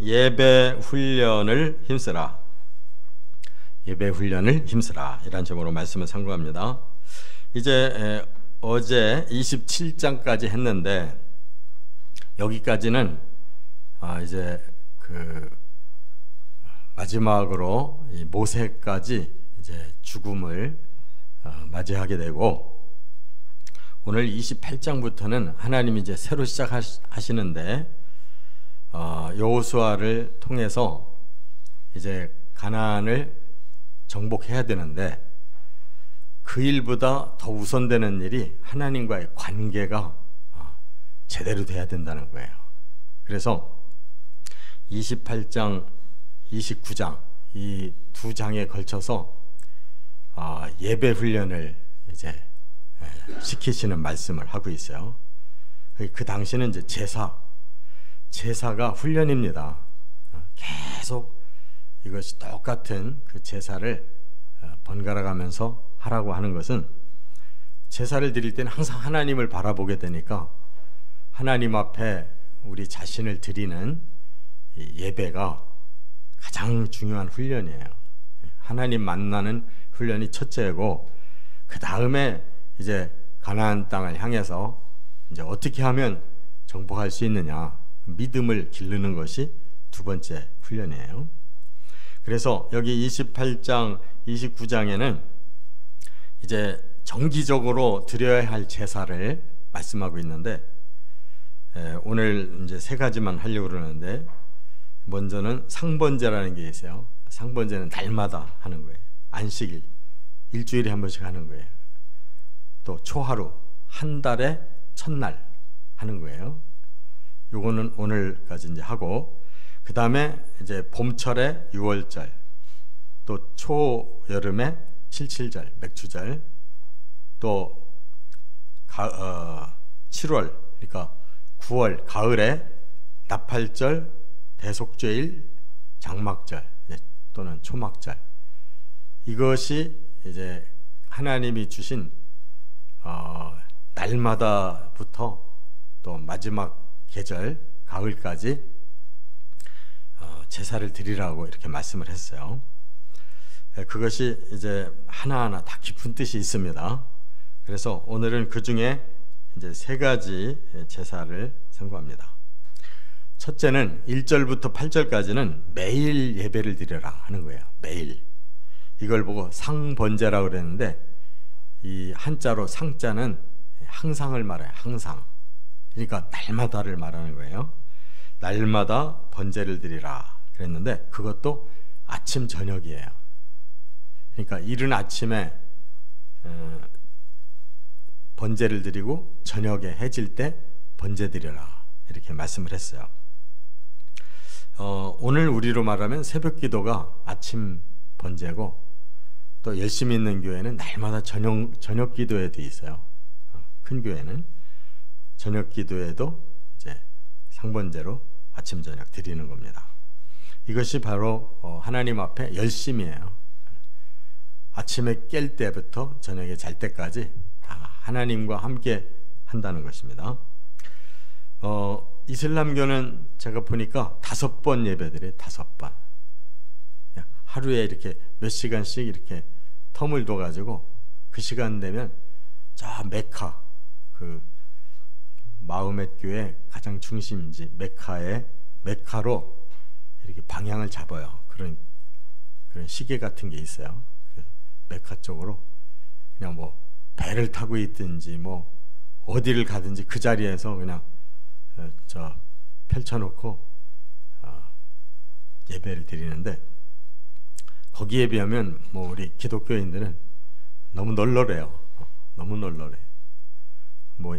예배 훈련을 힘쓰라. 예배 훈련을 힘쓰라. 이란 제목으로 말씀을 상고합니다. 이제 어제 27장까지 했는데 여기까지는 이제 그 마지막으로 이 모세까지 이제 죽음을 맞이하게 되고, 오늘 28장부터는 하나님이 이제 새로 시작하시는데 여호수아를 통해서 이제 가나안을 정복해야 되는데, 그 일보다 더 우선되는 일이 하나님과의 관계가 제대로 돼야 된다는 거예요. 그래서 28장, 29장 이 두 장에 걸쳐서 예배 훈련을 이제 시키시는 말씀을 하고 있어요. 그 당시는 이제 제사가 훈련입니다. 계속 이것이 똑같은 그 제사를 번갈아 가면서 하라고 하는 것은, 제사를 드릴 때는 항상 하나님을 바라보게 되니까 하나님 앞에 우리 자신을 드리는 이 예배가 가장 중요한 훈련이에요. 하나님 만나는 훈련이 첫째고, 그 다음에 이제 가나안 땅을 향해서 이제 어떻게 하면 정복할 수 있느냐, 믿음을 기르는 것이 두 번째 훈련이에요. 그래서 여기 28장, 29장에는 이제 정기적으로 드려야 할 제사를 말씀하고 있는데, 오늘 이제 세 가지만 하려고 그러는데, 먼저는 상번제라는 게 있어요. 상번제는 날마다 하는 거예요. 안식일, 일주일에 한 번씩 하는 거예요. 또 초하루, 한 달에 첫날 하는 거예요. 요거는 오늘까지 이제 하고, 그 다음에 이제 봄철에 6월절, 또 초여름에 77절, 맥주절, 또 7월, 그러니까 9월, 가을에 나팔절, 대속죄일, 장막절 또는 초막절. 이것이 이제 하나님이 주신 날마다부터 또 마지막 계절 가을까지 제사를 드리라고 이렇게 말씀을 했어요. 그것이 이제 하나하나 다 깊은 뜻이 있습니다. 그래서 오늘은 그 중에 이제 세 가지 제사를 선고합니다. 첫째는 1절부터 8절까지는 매일 예배를 드려라 하는 거예요. 매일. 이걸 보고 상번제라고 그랬는데, 이 한자로 상자는 항상을 말해요. 항상. 그러니까 날마다를 말하는 거예요. 날마다 번제를 드리라 그랬는데, 그것도 아침 저녁이에요. 그러니까 이른 아침에 번제를 드리고 저녁에 해질 때 번제 드려라 이렇게 말씀을 했어요. 오늘 우리로 말하면 새벽 기도가 아침 번제고, 또 열심히 있는 교회는 날마다 저녁 기도회도 있어요. 큰 교회는 저녁 기도회도 이제 상번제로 아침 저녁 드리는 겁니다. 이것이 바로 하나님 앞에 열심이에요. 아침에 깰 때부터 저녁에 잘 때까지 다 하나님과 함께 한다는 것입니다. 이슬람교는 제가 보니까 5번 예배드려요. 5번. 하루에 이렇게 몇 시간씩 이렇게 텀을 둬가지고 그 시간 되면 저 메카, 그 마흐멧 교회 가장 중심지 메카로 이렇게 방향을 잡아요. 그런 시계 같은 게 있어요. 메카 쪽으로 그냥 뭐 배를 타고 있든지 뭐 어디를 가든지 그 자리에서 그냥 펼쳐놓고 예배를 드리는데, 거기에 비하면 뭐 우리 기독교인들은 너무 널널해요. 너무 널널해. 뭐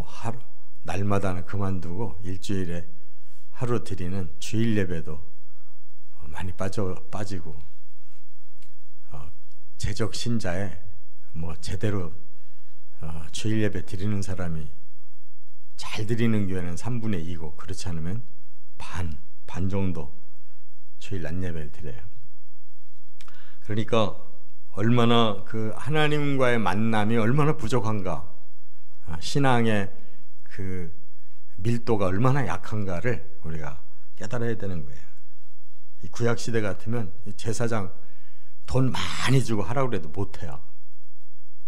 하루 날마다는 그만두고 일주일에 하루 드리는 주일 예배도 많이 빠지고, 제적 신자에 뭐 제대로 주일 예배 드리는 사람이 잘 드리는 교회는 3분의 2고, 그렇지 않으면 반 정도 주일 낮 예배를 드려요. 그러니까 얼마나 그 하나님과의 만남이 얼마나 부족한가, 신앙의 그 밀도가 얼마나 약한가를 우리가 깨달아야 되는 거예요. 이 구약 시대 같으면 제사장 돈 많이 주고 하라고 해도 못해요.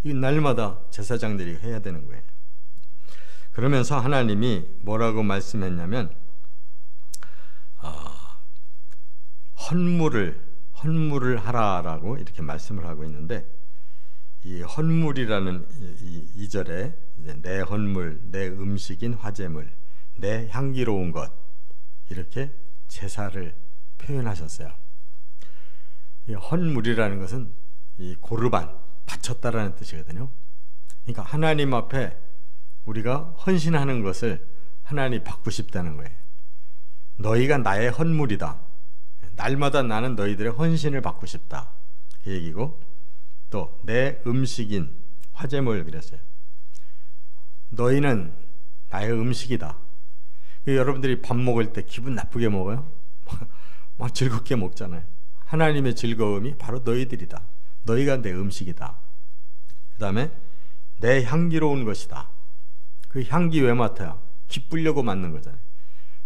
이 날마다 제사장들이 해야 되는 거예요. 그러면서 하나님이 뭐라고 말씀했냐면 헌물을 하라라고 이렇게 말씀을 하고 있는데, 이 헌물이라는 이 절에 내 헌물, 내 음식인 화제물, 내 향기로운 것, 이렇게 제사를 표현하셨어요. 이 헌물이라는 것은 이 고르반, 바쳤다라는 뜻이거든요. 그러니까 하나님 앞에 우리가 헌신하는 것을 하나님이 받고 싶다는 거예요. 너희가 나의 헌물이다. 날마다 나는 너희들의 헌신을 받고 싶다. 그 얘기고, 또 내 음식인 화제물 그랬어요. 너희는 나의 음식이다. 여러분들이 밥 먹을 때 기분 나쁘게 먹어요? 막 즐겁게 먹잖아요. 하나님의 즐거움이 바로 너희들이다. 너희가 내 음식이다. 그 다음에 내 향기로운 것이다. 그 향기 왜 맡아요? 기쁘려고 맡는 거잖아요.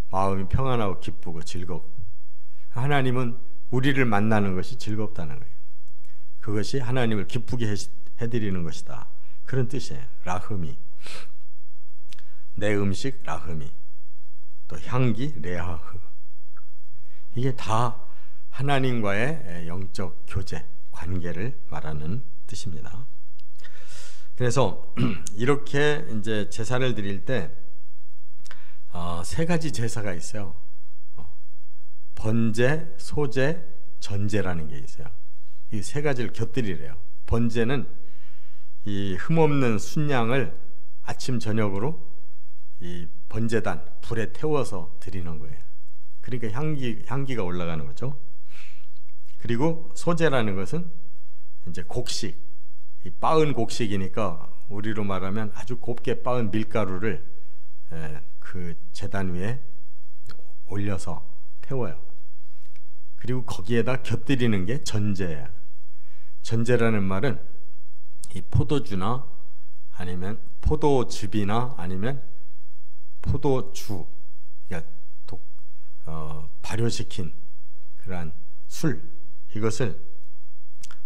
마음이 평안하고 기쁘고 즐겁고. 하나님은 우리를 만나는 것이 즐겁다는 거예요. 그것이 하나님을 기쁘게 해드리는 것이다. 그런 뜻이에요. 라흐미. 내 음식 라흐미. 또 향기 레하흐. 이게 다 하나님과의 영적 교제, 관계를 말하는 뜻입니다. 그래서 이렇게 이제 제사를 드릴 때 세 가지 제사가 있어요. 번제, 소제, 전제라는 게 있어요. 이 세 가지를 곁들이래요. 번제는 이 흠없는 순양을 아침 저녁으로 이 번제단 불에 태워서 드리는 거예요. 그러니까 향기가 올라가는 거죠. 그리고 소제라는 것은 이제 곡식, 이 빻은 곡식이니까 우리로 말하면 아주 곱게 빻은 밀가루를 그 제단 위에 올려서 태워요. 그리고 거기에다 곁들이는 게 전제예요. 전제라는 말은 이 포도주나 아니면 포도즙이나 아니면 포도주, 그러니까 발효시킨 그러한 술, 이것을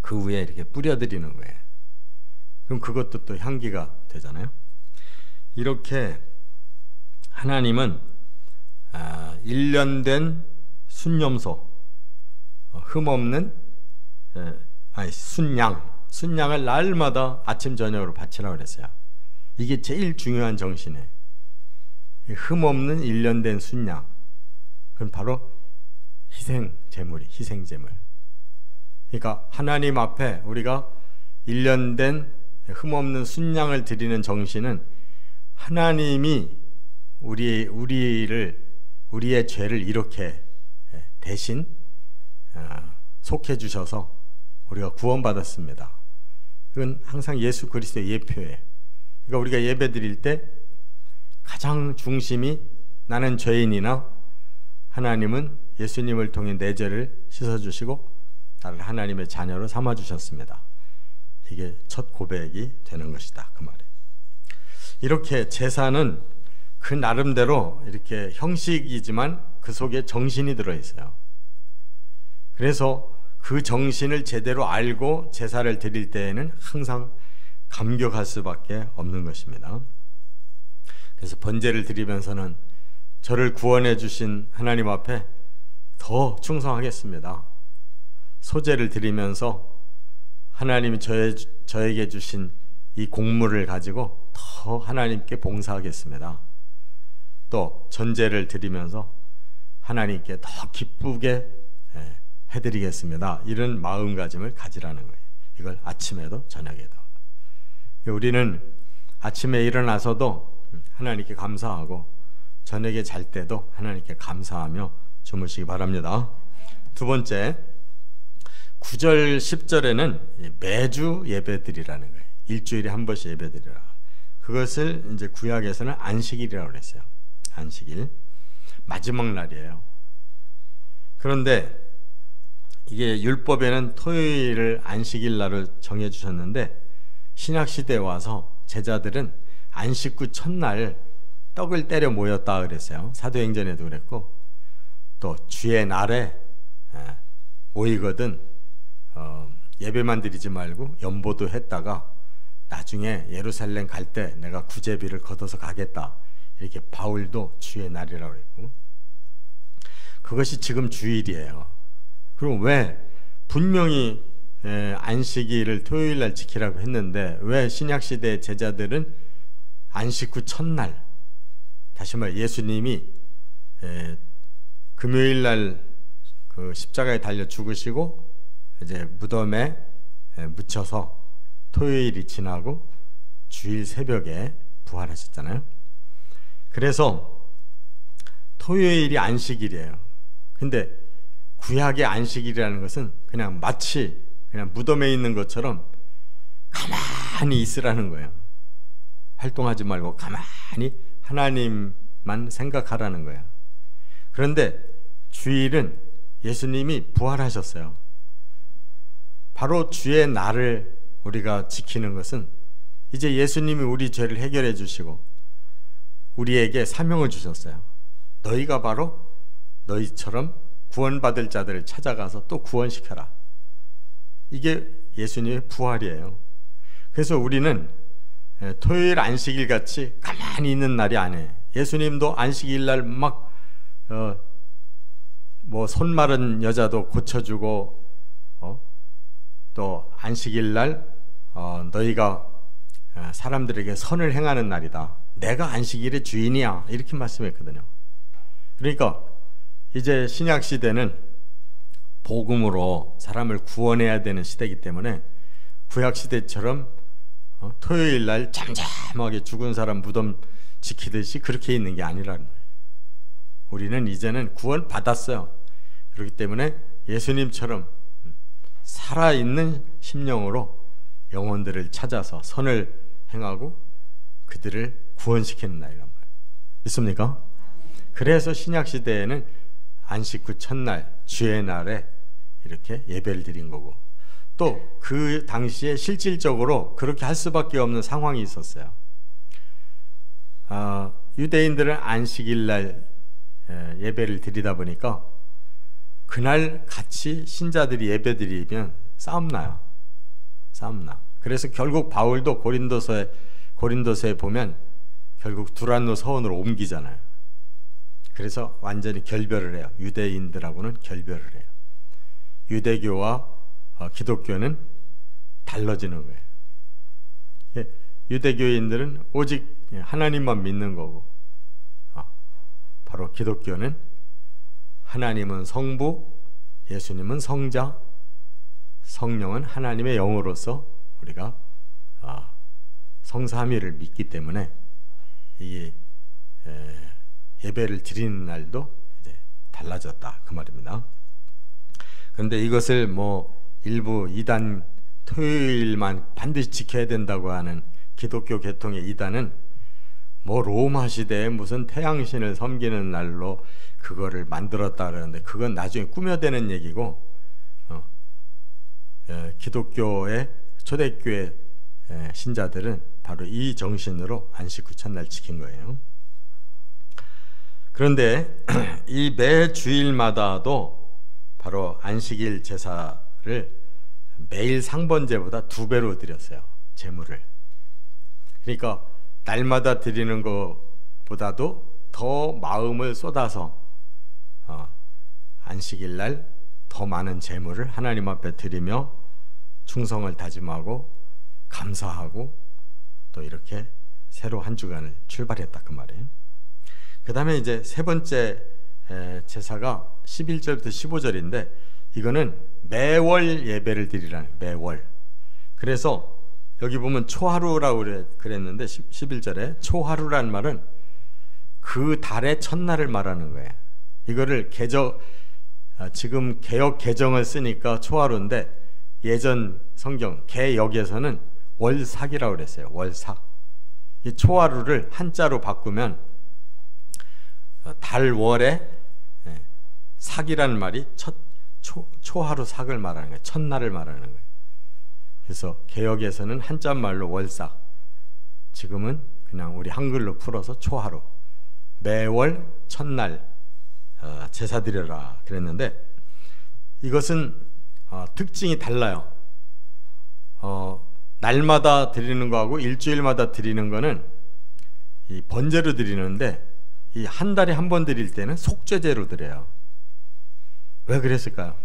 그 위에 이렇게 뿌려드리는 거예요. 그럼 그것도 또 향기가 되잖아요. 이렇게 하나님은 1년 순염소, 흠없는 순양을 날마다 아침 저녁으로 바치라고 그랬어요. 이게 제일 중요한 정신이에요. 흠없는 1년 된 순양, 그건 바로 희생제물. 그러니까 하나님 앞에 우리가 1년 된 흠없는 순양을 드리는 정신은 하나님이 우리의 죄를 이렇게 대신 속해 주셔서 우리가 구원받았습니다. 그건 항상 예수 그리스도의 예표예요. 그러니까 우리가 예배 드릴 때 가장 중심이 나는 죄인이나 하나님은 예수님을 통해 내 죄를 씻어주시고 나를 하나님의 자녀로 삼아주셨습니다. 이게 첫 고백이 되는 것이다, 그 말이에요. 이렇게 제사는 그 나름대로 이렇게 형식이지만 그 속에 정신이 들어있어요. 그래서 그 정신을 제대로 알고 제사를 드릴 때에는 항상 감격할 수밖에 없는 것입니다. 그래서 번제를 드리면서는 저를 구원해 주신 하나님 앞에 더 충성하겠습니다. 소제를 드리면서 하나님이 저에게 주신 이 공물을 가지고 더 하나님께 봉사하겠습니다. 또 전제를 드리면서 하나님께 더 기쁘게 해드리겠습니다. 이런 마음가짐을 가지라는 거예요. 이걸 아침에도 저녁에도. 우리는 아침에 일어나서도 하나님께 감사하고 저녁에 잘 때도 하나님께 감사하며 주무시기 바랍니다. 두 번째, 9절 10절에는 매주 예배드리라는 거예요. 일주일에 한 번씩 예배드리라. 그것을 이제 구약에서는 안식일이라고 그랬어요. 안식일, 마지막 날이에요. 그런데 이게 율법에는 토요일을 안식일 날을 정해 주셨는데 신약 시대에 와서 제자들은 안식 후 첫날 떡을 때려 모였다 그랬어요. 사도행전에도 그랬고 또 주의 날에 모이거든 예배만 드리지 말고 연보도 했다가 나중에 예루살렘 갈 때 내가 구제비를 걷어서 가겠다, 이렇게 바울도 주의 날이라고 그랬고, 그것이 지금 주일이에요. 그럼 왜 분명히 안식일을 토요일 날 지키라고 했는데 왜 신약시대 제자들은 안식 후 첫날, 다시 말해 예수님이 금요일 날 그 십자가에 달려 죽으시고 이제 무덤에 묻혀서 토요일이 지나고 주일 새벽에 부활하셨잖아요. 그래서 토요일이 안식일이에요. 근데 구약의 안식일이라는 것은 그냥 마치 그냥 무덤에 있는 것처럼 가만히 있으라는 거예요. 활동하지 말고 가만히 하나님만 생각하라는 거예요. 그런데 주일은 예수님이 부활하셨어요. 바로 주의 날을 우리가 지키는 것은 이제 예수님이 우리 죄를 해결해 주시고 우리에게 사명을 주셨어요. 너희가 바로 너희처럼 구원받을 자들을 찾아가서 또 구원시켜라. 이게 예수님의 부활이에요. 그래서 우리는 토요일 안식일 같이 가만히 있는 날이 아니에요. 예수님도 안식일 날 막 손 마른 여자도 고쳐주고 또 안식일 날 너희가 사람들에게 선을 행하는 날이다. 내가 안식일의 주인이야. 이렇게 말씀했거든요. 그러니까 이제 신약 시대는 복음으로 사람을 구원해야 되는 시대이기 때문에 구약 시대처럼 토요일 날 잠잠하게 죽은 사람 무덤 지키듯이 그렇게 있는 게 아니라는 거예요. 우리는 이제는 구원 받았어요. 그렇기 때문에 예수님처럼 살아있는 심령으로 영혼들을 찾아서 선을 행하고 그들을 구원시키는 날이란 말이에요. 믿습니까? 그래서 신약 시대에는 안식 후 첫날 주의 날에 이렇게 예배를 드린 거고, 또 그 당시에 실질적으로 그렇게 할 수밖에 없는 상황이 있었어요. 유대인들은 안식일 날 예배를 드리다 보니까 그날 같이 신자들이 예배 드리면 싸움 나요. 그래서 결국 바울도 고린도서에 보면 결국 두란노 서원으로 옮기잖아요. 그래서 완전히 결별을 해요. 유대인들하고는 결별을 해요. 유대교와 기독교는 달라지는 거예요. 유대교인들은 오직 하나님만 믿는 거고, 바로 기독교는 하나님은 성부, 예수님은 성자, 성령은 하나님의 영으로서 우리가 성삼위를 믿기 때문에 이게 예배를 드리는 날도 이제 달라졌다, 그 말입니다. 그런데 이것을 일부 이단 토요일만 반드시 지켜야 된다고 하는 기독교 계통의 이단은 로마 시대에 무슨 태양신을 섬기는 날로 그거를 만들었다 그러는데 그건 나중에 꾸며대는 얘기고, 기독교의 초대교회 신자들은 바로 이 정신으로 안식 후 첫날 지킨 거예요. 그런데 이 매 주일마다도 바로 안식일 제사를 매일 상번제보다 2배로 드렸어요. 제물을. 그러니까 날마다 드리는 것보다도 더 마음을 쏟아서 안식일 날 더 많은 제물을 하나님 앞에 드리며 충성을 다짐하고 감사하고 또 이렇게 새로 한 주간을 출발했다, 그 말이에요. 그 다음에 이제 세 번째 제사가 11절부터 15절인데 이거는 매월 예배를 드리라는, 매월. 그래서 여기 보면 초하루라고 그랬는데 11절에 초하루란 말은 그 달의 첫날을 말하는 거예요. 이거를 지금 개역 개정을 쓰니까 초하루인데 예전 성경 개역에서는 월삭이라고 그랬어요. 월삭. 이 초하루를 한자로 바꾸면 달월에 삭이라는 말이 초하루 삭을 말하는 거예요. 첫날을 말하는 거예요. 그래서 개역에서는 한자말로 월삭, 지금은 그냥 우리 한글로 풀어서 초하루, 매월 첫날 제사 드려라 그랬는데 이것은 특징이 달라요. 날마다 드리는 거하고 일주일마다 드리는 거는 이 번제로 드리는데 이 한 달에 한 번 드릴 때는 속죄제로 드려요. 왜 그랬을까요?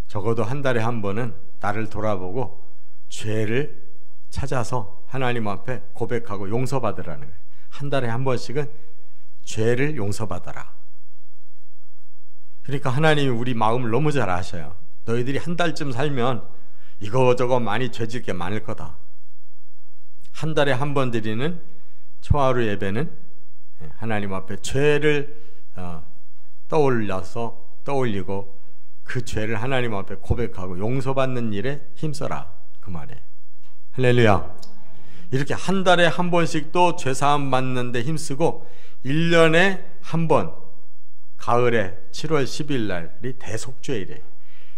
적어도 한 달에 한 번은 나를 돌아보고 죄를 찾아서 하나님 앞에 고백하고 용서받으라는 거예요. 한 달에 한 번씩은 죄를 용서받아라. 그러니까 하나님이 우리 마음을 너무 잘 아셔요. 너희들이 한 달쯤 살면 이거저거 많이 죄질 게 많을 거다. 한 달에 한 번 드리는 초하루 예배는 하나님 앞에 죄를 떠올리고 그 죄를 하나님 앞에 고백하고 용서받는 일에 힘써라, 그 말이에요. 할렐루야. 이렇게 한 달에 한 번씩 또 죄사함 받는데 힘쓰고 1년에 한 번, 가을에 7월 10일 날이 대속죄일이에요.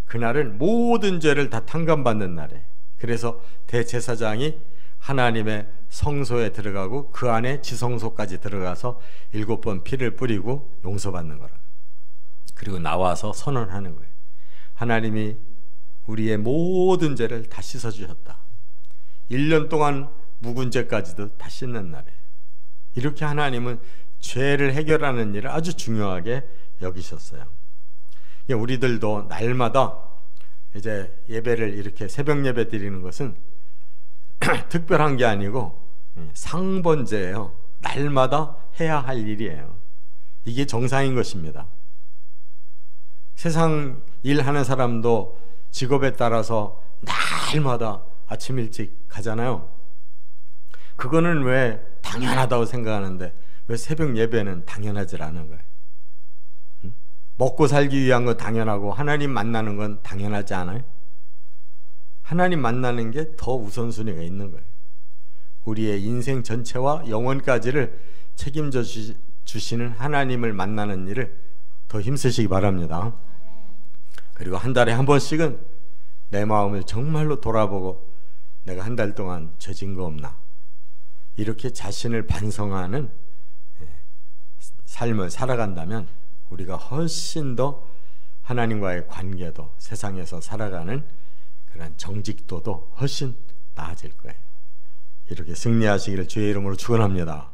그날은 모든 죄를 다 탕감받는 날이에요. 그래서 대제사장이 하나님의 성소에 들어가고 그 안에 지성소까지 들어가서 7번 피를 뿌리고 용서받는 거라. 그리고 나와서 선언하는 거예요. 하나님이 우리의 모든 죄를 다 씻어주셨다. 1년 동안 묵은 죄까지도 다 씻는 날이에요. 이렇게 하나님은 죄를 해결하는 일을 아주 중요하게 여기셨어요. 우리들도 날마다 이제 예배를 이렇게 새벽 예배 드리는 것은 특별한 게 아니고 상번제예요. 날마다 해야 할 일이에요. 이게 정상인 것입니다. 세상 일하는 사람도 직업에 따라서 날마다 아침 일찍 가잖아요. 그거는 왜 당연하다고 생각하는데 왜 새벽 예배는 당연하지 않은 거예요? 먹고 살기 위한 거 당연하고 하나님 만나는 건 당연하지 않아요? 하나님 만나는 게 더 우선순위가 있는 거예요. 우리의 인생 전체와 영원까지를 책임져 주시는 하나님을 만나는 일을 더 힘쓰시기 바랍니다. 그리고 한 달에 한 번씩은 내 마음을 정말로 돌아보고 내가 한 달 동안 죄진 거 없나, 이렇게 자신을 반성하는 삶을 살아간다면 우리가 훨씬 더 하나님과의 관계도, 세상에서 살아가는 그런 정직도도 훨씬 나아질 거예요. 이렇게 승리하시기를 주의 이름으로 축원합니다.